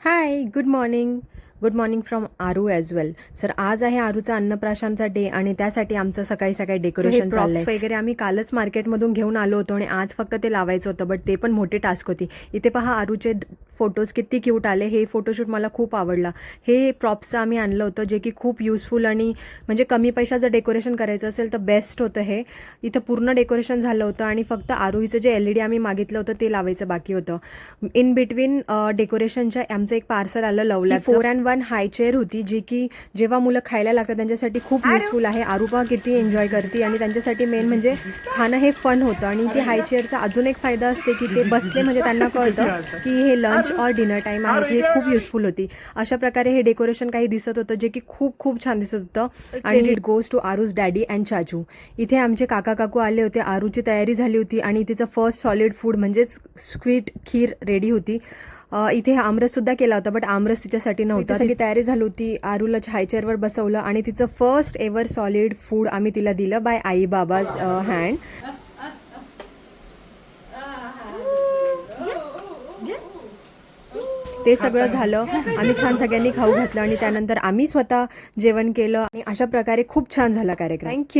High, good morning from Aaru as well. Sir आज आहे आरूचा अन्नप्राशनचा day आणि त्यासाठी आमचं सकाळी सकाळी डेकोरेशन चाललंय वगैरे. आम्ही कालच मार्केटमधून घेऊन आलो होतो आणि आज फक्त ते लावायचं होतं, बट ते पण मोठी टास्क होती. इथे पहा आरूचे फोटोज किती क्यूट आले. हे फोटोशूट मला खूप आवडला. हे प्रॉप्सचं आम्ही आणलं होतं जे की खूप युजफुल आणि म्हणजे कमी पैशाचं जर डेकोरेशन करायचं असेल तर बेस्ट होतं हे. इथं पूर्ण डेकोरेशन झालं होतं आणि फक्त आरूचं जे LED आम्ही मागितलं होतं ते लावायचं बाकी होतं. इन बिटवीन डेकोरेशनच्या आमचं एक पार्सल आलं लवल्याचं. 4-in-1 हाय चेअर होती जी की जेव्हा मुलं खायला लागतात त्यांच्यासाठी खूप युजफुल आहे. आरूपा किती एन्जॉय करते आणि त्यांच्यासाठी मेन म्हणजे खाणं हे फन होतं. आणि ती हाय चेअरचा अजून एक फायदा असते की ते बसले म्हणजे त्यांना कळतं की हे लंच और डिनर टाईम आहे. हे खूप युजफुल होती. अशा प्रकारे हे डेकोरेशन काही दिसत होतं जे की खूप खूप छान दिसत होतं. आणि it goes to Aaru's daddy and chachu. इथे आमचे काका काकू आले होते. आरूची तयारी झाली होती आणि तिचं फर्स्ट सॉलिड फूड म्हणजेच स्वीट खीर रेडी होती. इथे आमरस सुद्धा केला होता, बट आमरस तिच्यासाठी नव्हता. सगळी तयारी झाली होती. आरूला हाय चेअरवर बसवलं आणि तिचं फर्स्ट एव्हर सॉलिड फूड आम्ही तिला दिलं बाय आई बाबाज हँड. ते सगळं झालं. आम्ही छान सगळ्यांनी खाऊ घातलं आणि त्यानंतर आम्ही स्वतः जेवण केलं आणि अशा प्रकारे खूप छान झाला कार्यक्रम. थँक्यू.